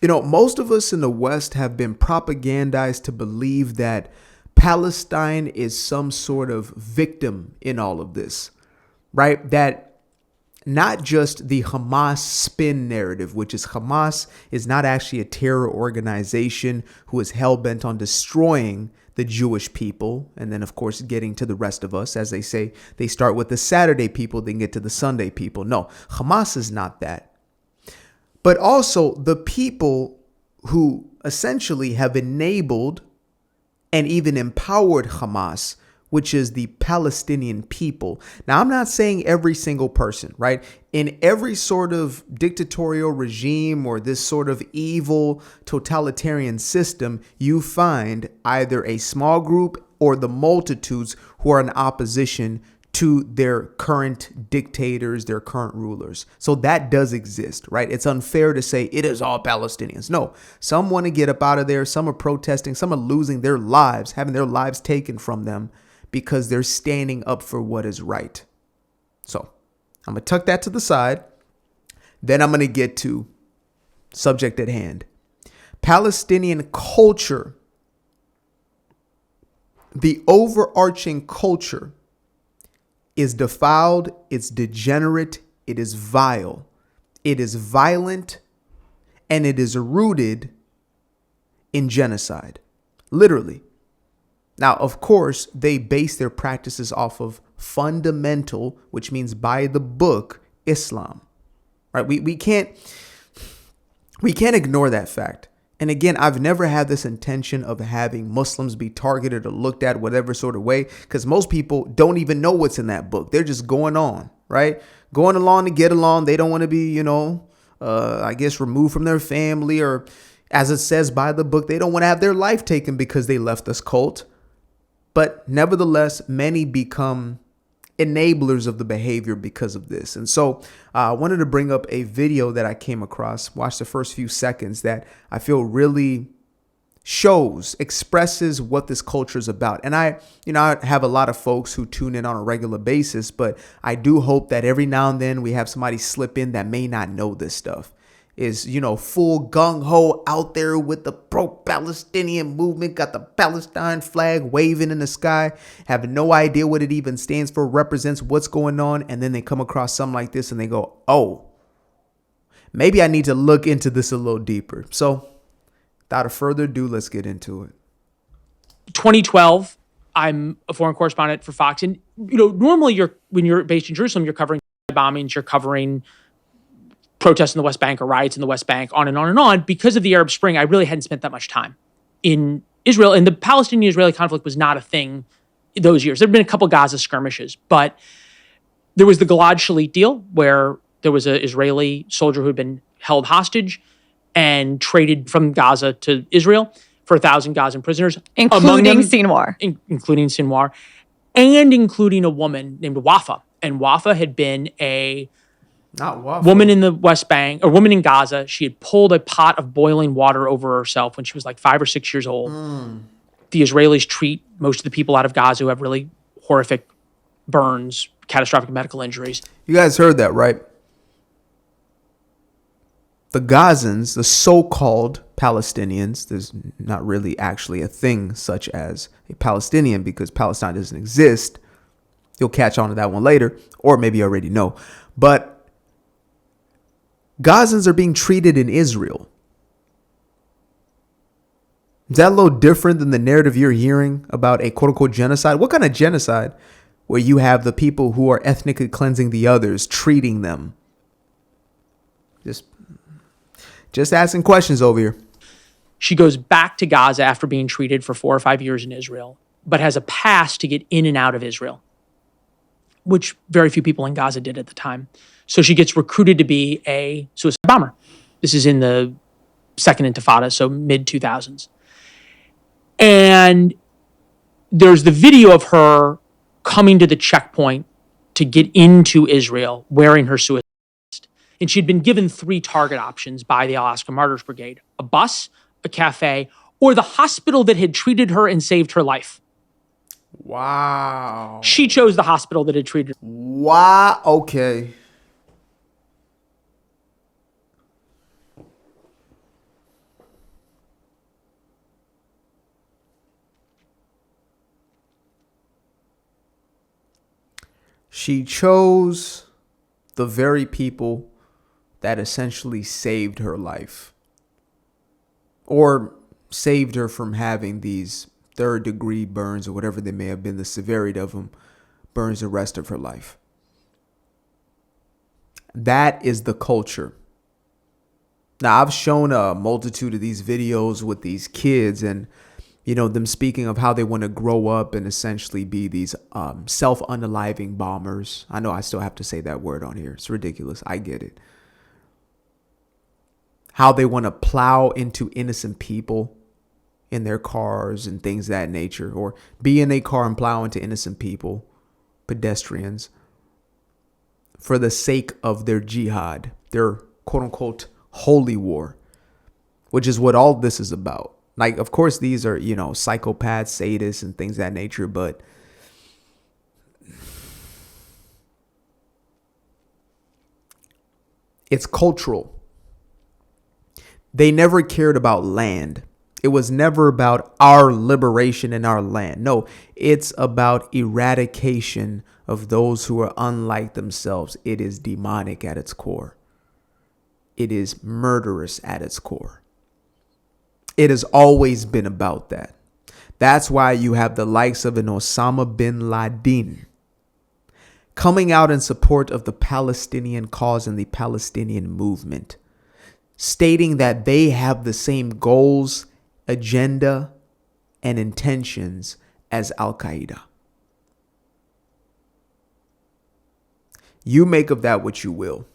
Most of us in the West have been propagandized to believe that Palestine is some sort of victim in all of this, right? That not just the Hamas spin narrative, which is Hamas is not actually a terror organization who is hell-bent on destroying the Jewish people. And then, of course, getting to the rest of us. As they say, they start with the Saturday people, then get to the Sunday people. No, Hamas is not that. But also the people who essentially have enabled and even empowered Hamas, which is the Palestinian people. Now, I'm not saying every single person, right? In every sort of dictatorial regime or this sort of evil totalitarian system, you find either a small group or the multitudes who are in opposition to their current dictators, their current rulers. So that does exist, right? It's unfair to say it is all Palestinians. No, some want to get up out of there. Some are protesting. Some are losing their lives, having their lives taken from them because they're standing up for what is right. So I'm going to tuck that to the side. Then I'm going to get to subject at hand. Palestinian culture, the overarching culture, is defiled, it's degenerate, it is vile, it is violent, and it is rooted in genocide. Literally. Now, of course, they base their practices off of fundamental, which means by the book, Islam. Right? We can't ignore that fact. And again, I've never had this intention of having Muslims be targeted or looked at whatever sort of way, because most people don't even know what's in that book. They're just going on, right? Going along to get along. They don't want to be, I guess, removed from their family, or as it says by the book, they don't want to have their life taken because they left this cult. But nevertheless, many become enablers of the behavior because of this. And so I wanted to bring up a video that I came across, watch the first few seconds, that I feel really expresses what this culture is about. And I have a lot of folks who tune in on a regular basis, but I do hope that every now and then we have somebody slip in that may not know this stuff. Is, full gung-ho out there with the pro-Palestinian movement, got the Palestine flag waving in the sky, have no idea what it even stands for, represents what's going on, and then they come across something like this and they go, oh, maybe I need to look into this a little deeper. So, without further ado, let's get into it. 2012, I'm a foreign correspondent for Fox, and normally when you're based in Jerusalem, you're covering bombings, you're covering protests in the West Bank or riots in the West Bank, on and on and on. Because of the Arab Spring, I really hadn't spent that much time in Israel. And the Palestinian-Israeli conflict was not a thing those years. There had been a couple Gaza skirmishes, but there was the Gilad Shalit deal, where there was an Israeli soldier who had been held hostage and traded from Gaza to Israel for 1,000 Gazan prisoners. Including Sinwar. Including Sinwar. And including a woman named Wafa. And Wafa had been a woman in the West Bank, or woman in Gaza. She had pulled a pot of boiling water over herself when she was like 5 or 6 years old. The Israelis treat most of the people out of Gaza who have really horrific burns, catastrophic medical injuries. You guys heard that, right? The Gazans, the so-called Palestinians, there's not really actually a thing such as a Palestinian because Palestine doesn't exist. You'll catch on to that one later, or maybe you already know. But Gazans are being treated in Israel. Is that a little different than the narrative you're hearing about a quote-unquote genocide? What kind of genocide where you have the people who are ethnically cleansing the others, treating them? Just asking questions over here. She goes back to Gaza after being treated for 4 or 5 years in Israel, but has a pass to get in and out of Israel, which very few people in Gaza did at the time. So she gets recruited to be a suicide bomber. This is in the Second Intifada, so mid-2000s. And there's the video of her coming to the checkpoint to get into Israel wearing her suicide vest. And she'd been given 3 target options by the Al-Aqsa Martyrs Brigade: a bus, a cafe, or the hospital that had treated her and saved her life. Wow. She chose the hospital that had treated her. Wow. Okay. She chose the very people that essentially saved her life, or saved her from having these third degree burns, or whatever they may have been, the severity of them, burns the rest of her life. That is the culture. Now, I've shown a multitude of these videos with these kids, and them speaking of how they want to grow up and essentially be these self-unaliving bombers. I know I still have to say that word on here. It's ridiculous. I get it. How they want to plow into innocent people in their cars and things of that nature, or be in a car and plow into innocent people, pedestrians, for the sake of their jihad, their quote unquote holy war, which is what all this is about. Like, of course, these are, psychopaths, sadists, and things of that nature, but it's cultural. They never cared about land. It was never about our liberation in our land. No, it's about eradication of those who are unlike themselves. It is demonic at its core. It is murderous at its core. It has always been about that. That's why you have the likes of an Osama bin Laden coming out in support of the Palestinian cause and the Palestinian movement, stating that they have the same goals, agenda, and intentions as Al-Qaeda. You make of that what you will.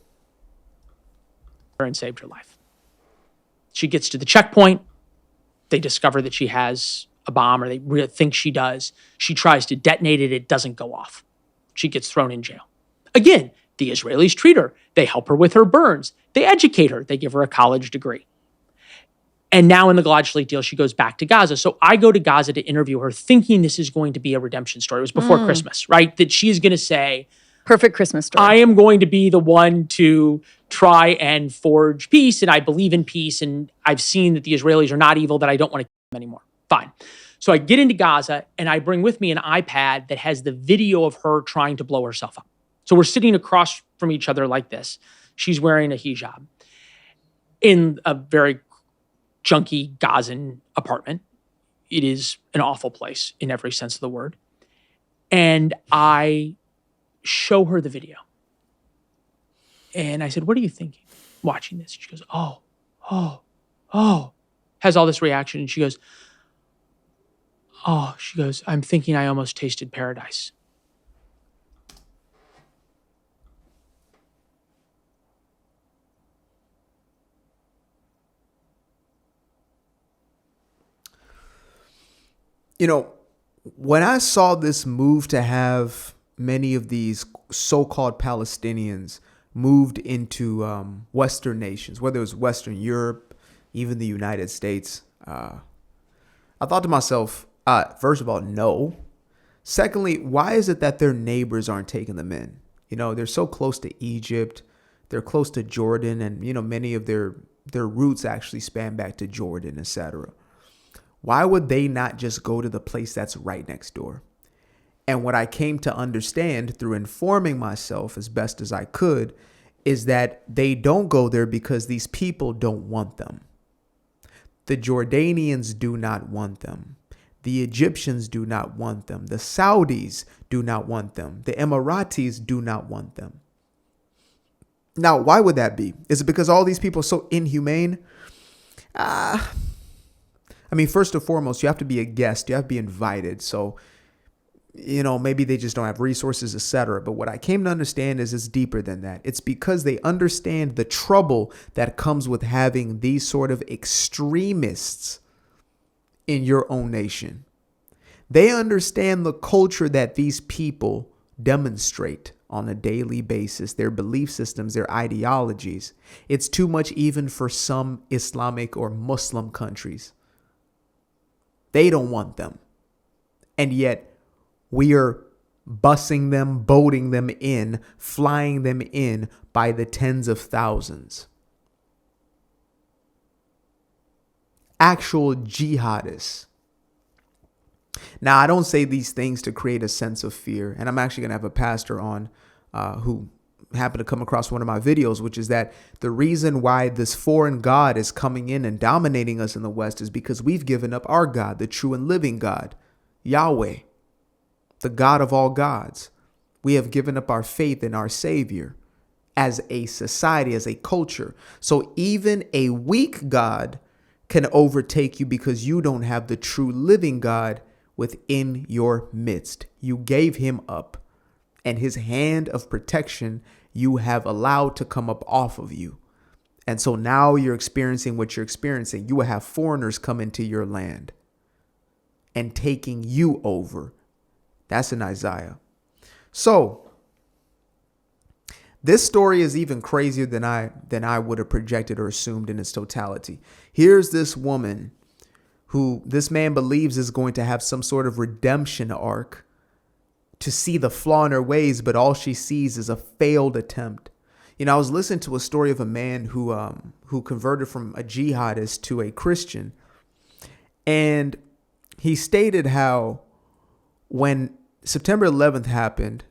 And saved her life. She gets to the checkpoint. They discover that she has a bomb, or they really think she does. She tries to detonate it. It doesn't go off. She gets thrown in jail. Again, the Israelis treat her. They help her with her burns. They educate her. They give her a college degree. And now in the Gilad Shalit deal, she goes back to Gaza. So I go to Gaza to interview her, thinking this is going to be a redemption story. It was before Christmas, right? That she is going to say, perfect Christmas story. I am going to be the one to try and forge peace, and I believe in peace, and I've seen that the Israelis are not evil, that I don't want to kill them anymore. Fine. So I get into Gaza, and I bring with me an iPad that has the video of her trying to blow herself up. So we're sitting across from each other like this. She's wearing a hijab in a very junky Gazan apartment. It is an awful place in every sense of the word. And I show her the video. And I said, what are you thinking watching this? She goes, oh. Has all this reaction. And she goes, I'm thinking I almost tasted paradise. When I saw this move to have many of these so-called Palestinians moved into Western nations, whether it was Western Europe, even the United States, I thought to myself, first of all, no. Secondly, why is it that their neighbors aren't taking them in? They're so close to Egypt, they're close to Jordan, and many of their roots actually span back to Jordan, etc. Why would they not just go to the place that's right next door? And what I came to understand through informing myself as best as I could is that they don't go there because these people don't want them. The Jordanians do not want them. The Egyptians do not want them. The Saudis do not want them. The Emiratis do not want them. Now, why would that be? Is it because all these people are so inhumane? First and foremost, you have to be a guest. You have to be invited. So, maybe they just don't have resources, etc. But what I came to understand is it's deeper than that. It's because they understand the trouble that comes with having these sort of extremists in your own nation. They understand the culture that these people demonstrate on a daily basis, their belief systems, their ideologies. It's too much even for some Islamic or Muslim countries. They don't want them. And yet we are busing them, boating them in, flying them in by the tens of thousands. Actual jihadists. Now, I don't say these things to create a sense of fear. And I'm actually going to have a pastor on who happened to come across one of my videos, which is that the reason why this foreign God is coming in and dominating us in the West is because we've given up our God, the true and living God, Yahweh, the God of all gods. We have given up our faith in our Savior as a society, as a culture. So even a weak God can overtake you because you don't have the true living God within your midst. You gave him up, and his hand of protection you have allowed to come up off of you. And so now you're experiencing what you're experiencing. You will have foreigners come into your land and taking you over. That's in Isaiah. So this story is even crazier than I would have projected or assumed in its totality. Here's this woman who this man believes is going to have some sort of redemption arc to see the flaw in her ways, but all she sees is a failed attempt. You know, I was listening to a story of a man who converted from a jihadist to a Christian, and he stated how when September 11th happened,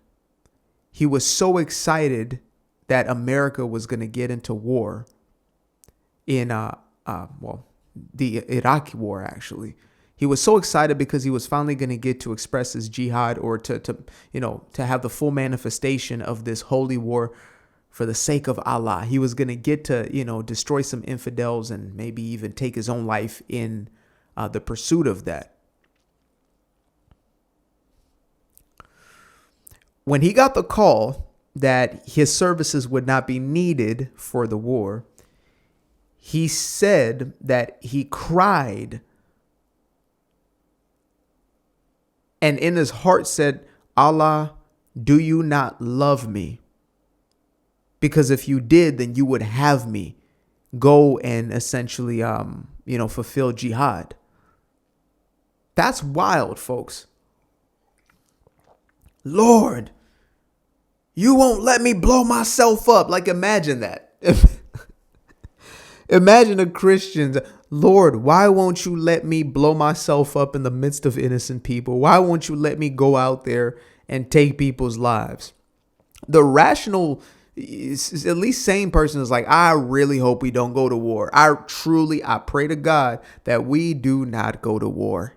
he was so excited that America was going to get into war in the Iraq war, actually. He was so excited because he was finally going to get to express his jihad, or to have the full manifestation of this holy war for the sake of Allah. He was going to get to, destroy some infidels and maybe even take his own life in the pursuit of that. When he got the call that his services would not be needed for the war, he said that he cried and in his heart said, Allah, do you not love me? Because if you did, then you would have me go and essentially, fulfill jihad. That's wild, folks. Lord, you won't let me blow myself up. Like, imagine that. Imagine a Christian. Lord, why won't you let me blow myself up in the midst of innocent people? Why won't you let me go out there and take people's lives? The rational, at least sane person is like, I really hope we don't go to war. I pray to God that we do not go to war.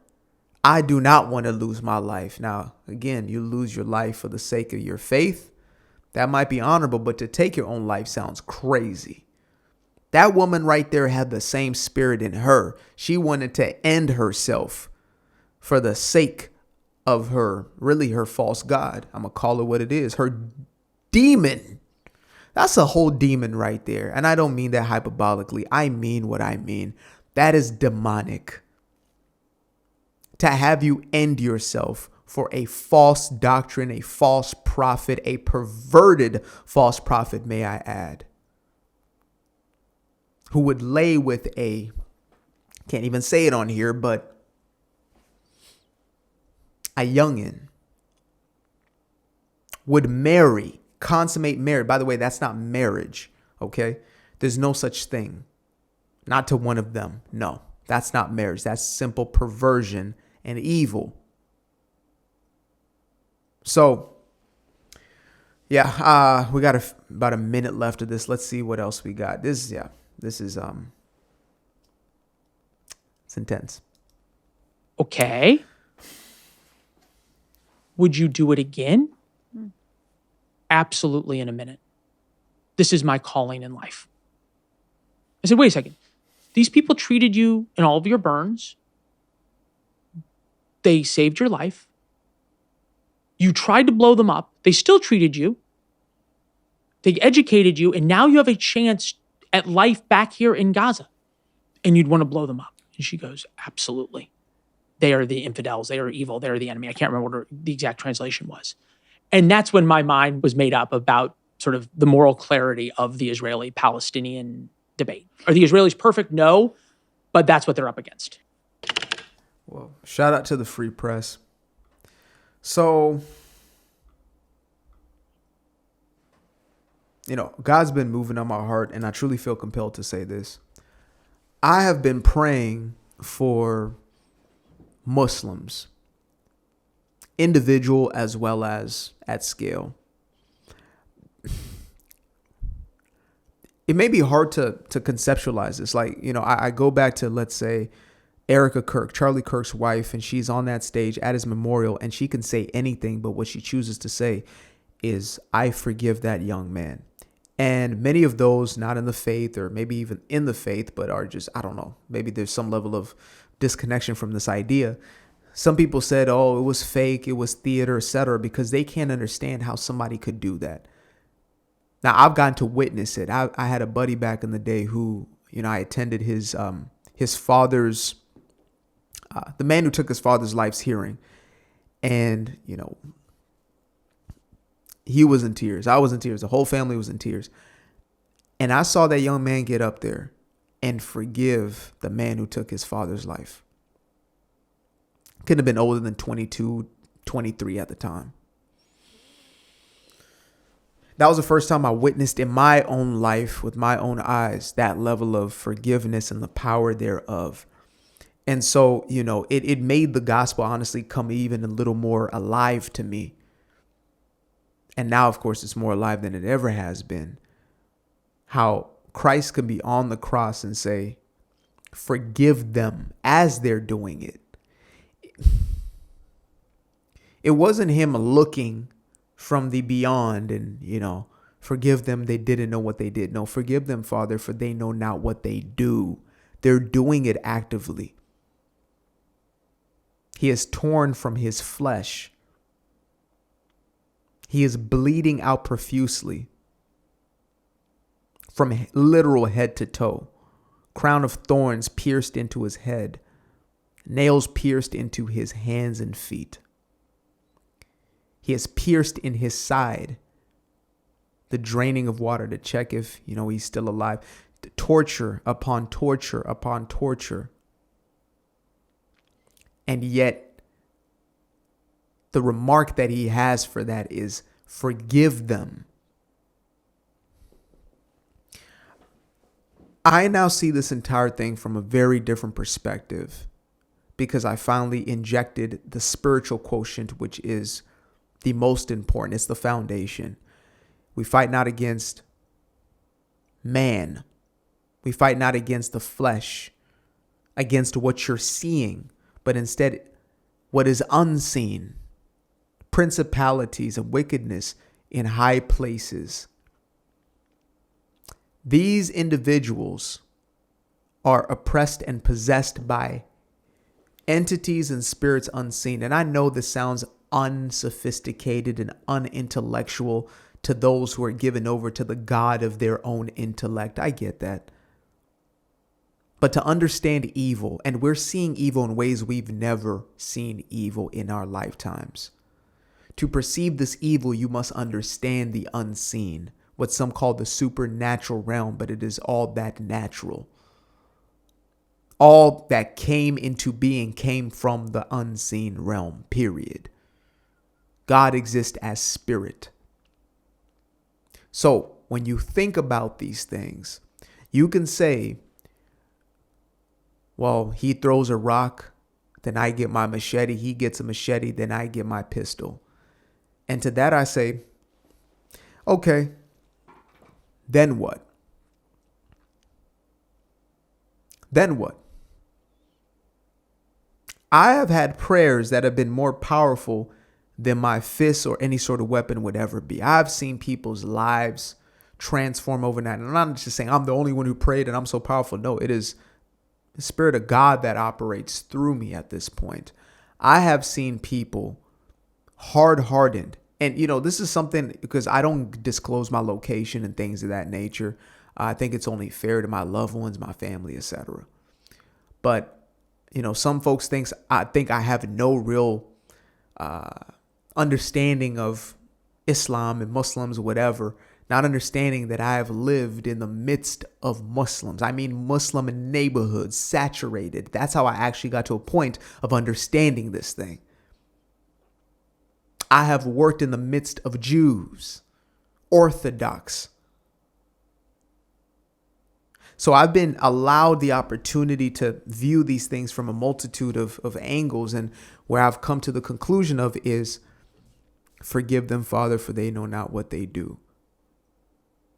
I do not want to lose my life. Now, again, you lose your life for the sake of your faith. That might be honorable, but to take your own life sounds crazy. That woman right there had the same spirit in her. She wanted to end herself for the sake of her false god. I'm going to call it what it is. Her demon. That's a whole demon right there. And I don't mean that hyperbolically. I mean what I mean. That is demonic. To have you end yourself for a false doctrine, a false prophet, a perverted false prophet, may I add, who would lay with can't even say it on here, but a youngin, would consummate marriage. By the way, that's not marriage, okay? There's no such thing. Not to one of them. No, that's not marriage. That's simple perversion and evil. So, yeah, we got about a minute left of this. Let's see what else we got. This is it's intense. Okay. Would you do it again? Absolutely, in a minute. This is my calling in life. I said, wait a second. These people treated you in all of your burns. They saved your life. You tried to blow them up. They still treated you. They educated you. And now you have a chance at life back here in Gaza. And you'd want to blow them up. And she goes, absolutely. They are the infidels. They are evil. They are the enemy. I can't remember what the exact translation was. And that's when my mind was made up about sort of the moral clarity of the Israeli-Palestinian debate. Are the Israelis perfect? No, but that's what they're up against. Well, shout out to the free press. So, God's been moving on my heart, and I truly feel compelled to say this. I have been praying for Muslims, individual as well as at scale. it may be hard to conceptualize this. Like, I go back to, let's say, Erica Kirk, Charlie Kirk's wife, and she's on that stage at his memorial, and she can say anything, but what she chooses to say is, I forgive that young man. And many of those not in the faith, or maybe even in the faith, but are just, I don't know, maybe there's some level of disconnection from this idea. Some people said, oh, it was fake, it was theater, etc., because they can't understand how somebody could do that. Now, I've gotten to witness it. I had a buddy back in the day who, I attended his father's, the man who took his father's life's hearing. And, he was in tears. I was in tears. The whole family was in tears. And I saw that young man get up there and forgive the man who took his father's life. Couldn't have been older than 22, 23 at the time. That was the first time I witnessed in my own life with my own eyes that level of forgiveness and the power thereof. And so, it made the gospel honestly come even a little more alive to me. And now, of course, it's more alive than it ever has been. How Christ can be on the cross and say, forgive them as they're doing it. It wasn't him looking from the beyond and, forgive them, they didn't know what they did. No, forgive them, Father, for they know not what they do. They're doing it actively. He is torn from his flesh. He is bleeding out profusely from literal head to toe. Crown of thorns pierced into his head. Nails pierced into his hands and feet. He is pierced in his side. The draining of water to check if, he's still alive. Torture upon torture upon torture. And yet, the remark that he has for that is, forgive them. I now see this entire thing from a very different perspective because I finally injected the spiritual quotient, which is the most important. It's the foundation. We fight not against man. We fight not against the flesh, against what you're seeing, but instead what is unseen. Principalities and wickedness in high places. These individuals are oppressed and possessed by entities and spirits unseen. And I know this sounds unsophisticated and unintellectual to those who are given over to the God of their own intellect. I get that. But to understand evil, and we're seeing evil in ways we've never seen evil in our lifetimes. To perceive this evil, you must understand the unseen, what some call the supernatural realm, but it is all that natural. All that came into being came from the unseen realm, period. God exists as spirit. So when you think about these things, you can say, well, he throws a rock, then I get my machete. He gets a machete, then I get my pistol. And to that I say, okay, then what? Then what? I have had prayers that have been more powerful than my fists or any sort of weapon would ever be. I've seen people's lives transform overnight. And I'm not just saying I'm the only one who prayed and I'm so powerful. No, it is the Spirit of God that operates through me at this point. I have seen people hard-hardened. And, this is something because I don't disclose my location and things of that nature. I think it's only fair to my loved ones, my family, etc. But, some folks think I have no real understanding of Islam and Muslims, whatever, not understanding that I have lived in the midst of Muslims. I mean, Muslim neighborhoods, saturated. That's how I actually got to a point of understanding this thing. I have worked in the midst of Jews, Orthodox. So I've been allowed the opportunity to view these things from a multitude of angles. And where I've come to the conclusion of is, forgive them, Father, for they know not what they do.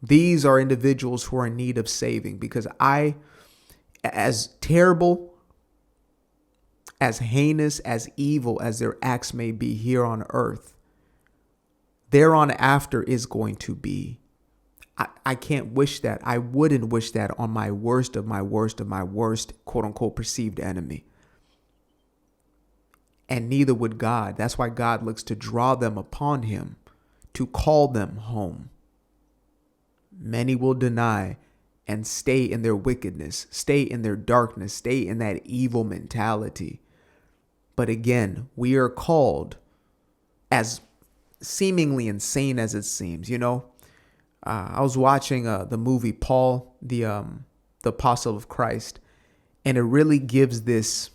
These are individuals who are in need of saving, because as terrible, as heinous, as evil as their acts may be here on earth, thereon after is going to be. I can't wish that. I wouldn't wish that on my worst of my worst of my worst, quote unquote, perceived enemy. And neither would God. That's why God looks to draw them upon him, to call them home. Many will deny and stay in their wickedness, stay in their darkness, stay in that evil mentality. But again, we are called, as seemingly insane as it seems, I was watching the movie Paul, the Apostle of Christ, and it really gives this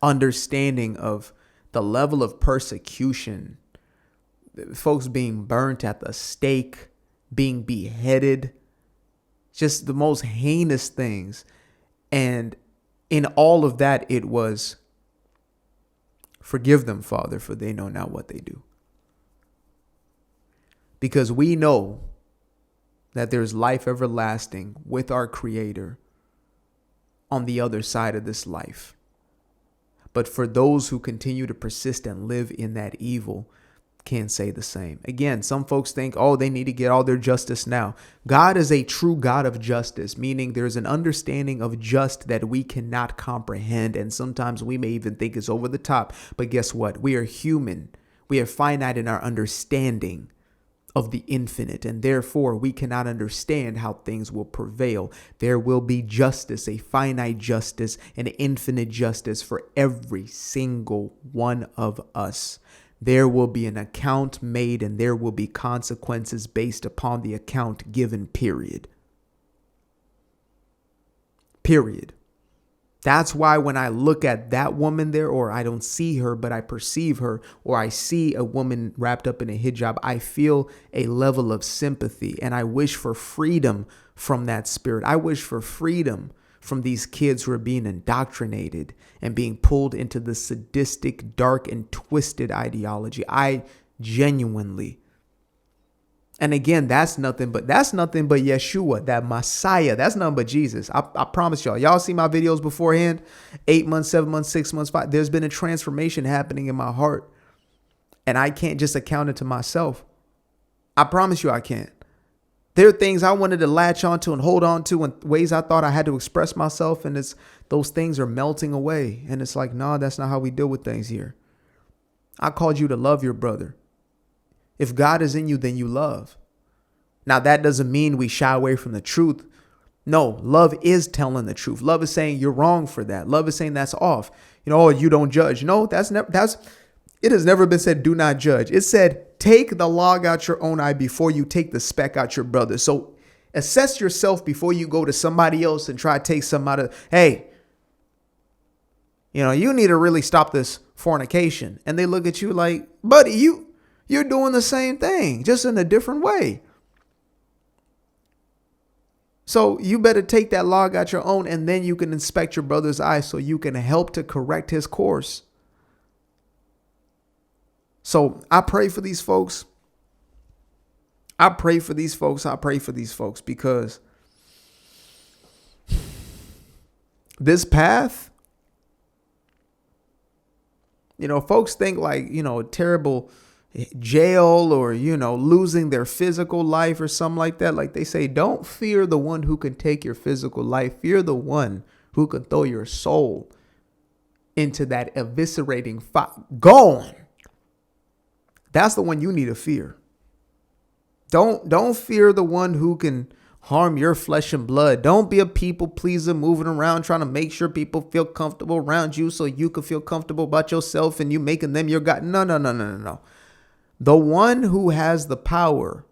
understanding of the level of persecution, folks being burnt at the stake, being beheaded, just the most heinous things. And in all of that, it was, forgive them, Father, for they know not what they do. Because we know that there's life everlasting with our Creator on the other side of this life. But for those who continue to persist and live in that evil, can't say the same. Again, some folks think, oh, they need to get all their justice now. God is a true God of justice, meaning there's an understanding of just that we cannot comprehend. And sometimes we may even think it's over the top. But guess what? We are human. We are finite in our understanding of the infinite, and therefore we cannot understand how things will prevail. There will be justice, a finite justice, an infinite justice for every single one of us. There will be an account made, and there will be consequences based upon the account given, period. Period. That's why when I look at that woman there, or I don't see her, but I perceive her, or I see a woman wrapped up in a hijab, I feel a level of sympathy, and I wish for freedom from that spirit. I wish for freedom from these kids who are being indoctrinated and being pulled into the sadistic, dark, and twisted ideology. I genuinely. And again, that's nothing but Yeshua, that Messiah. That's nothing but Jesus. I promise y'all. Y'all see my videos beforehand, 8 months, 7 months, 6 months, 5. There's been a transformation happening in my heart. And I can't just account it to myself. I promise you I can't. There are things I wanted to latch onto and hold on to, and ways I thought I had to express myself. And those things are melting away. And it's like, no, that's not how we deal with things here. I called you to love your brother. If God is in you, then you love. Now, that doesn't mean we shy away from the truth. No, love is telling the truth. Love is saying you're wrong for that. Love is saying that's off. Oh, you don't judge. No, it has never been said, do not judge. It said, take the log out your own eye before you take the speck out your brother. So assess yourself before you go to somebody else and try to take some out of, hey, you need to really stop this fornication. And they look at you like, buddy, you're doing the same thing, just in a different way. So you better take that log out your own, and then you can inspect your brother's eyes so you can help to correct his course. So I pray for these folks. I pray for these folks because this path, folks think like, terrible jail or, losing their physical life or something like that. Like they say, don't fear the one who can take your physical life. Fear the one who can throw your soul into that eviscerating fire. Gone. That's the one you need to fear. Don't fear the one who can harm your flesh and blood. Don't be a people pleaser moving around trying to make sure people feel comfortable around you so you can feel comfortable about yourself and you making them your God. No. The one who has the power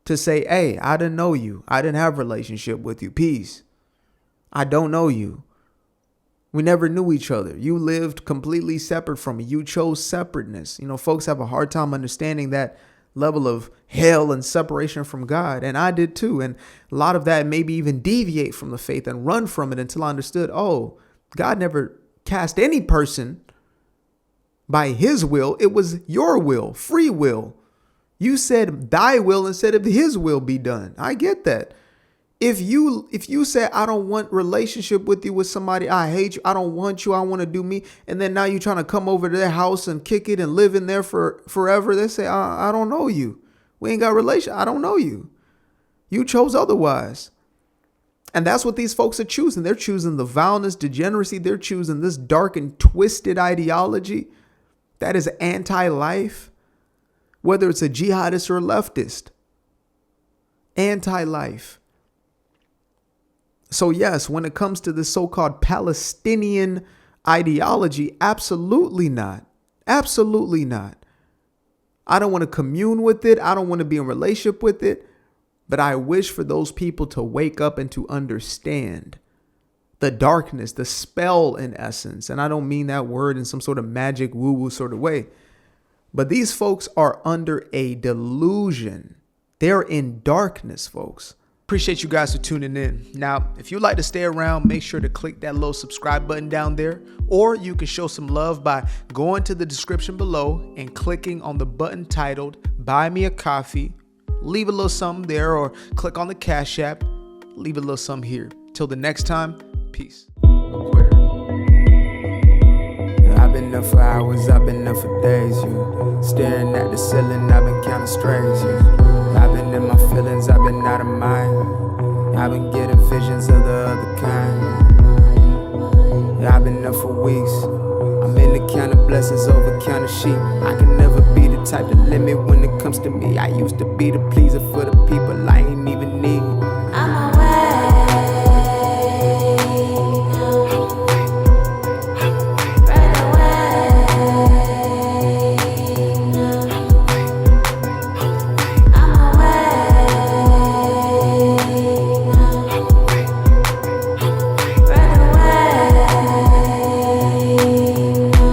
to say, hey, I didn't know you. I didn't have a relationship with you. Peace. I don't know you. We never knew each other. You lived completely separate from me. You chose separateness. Folks have a hard time understanding that level of hell and separation from God. And I did too. And a lot of that maybe even deviate from the faith and run from it until I understood, oh, God never cast any person by his will. It was your will, free will. You said thy will instead of his will be done. I get that. If you say, I don't want relationship with you, with somebody, I hate you, I don't want you, I want to do me, and then now you're trying to come over to their house and kick it and live in there for forever, they say, I don't know you. We ain't got a relation. I don't know you. You chose otherwise. And that's what these folks are choosing. They're choosing the vileness, degeneracy. They're choosing this dark and twisted ideology that is anti-life, whether it's a jihadist or a leftist. Anti-life. So yes, when it comes to this so-called Palestinian ideology, absolutely not. Absolutely not. I don't want to commune with it. I don't want to be in relationship with it. But I wish for those people to wake up and to understand the darkness, the spell in essence. And I don't mean that word in some sort of magic woo-woo sort of way. But these folks are under a delusion. They're in darkness, folks. Appreciate you guys for tuning in. Now, if you'd like to stay around, make sure to click that little subscribe button down there, or you can show some love by going to the description below and clicking on the button titled Buy Me a Coffee. Leave a little something there, or click on the Cash App. Leave a little something here. Till the next time, peace. I've been up for hours, I've been up for days, yeah. Staring at the ceiling, I've been counting strays, yeah. I've been in my feelings, I've been out of mind. I've been getting visions of the other kind. Yeah, I've been up for weeks. I'm in the count of blessings over count of sheep. I can never be the type to limit when it comes to me. I used to be the pleaser for the people I ain't even need.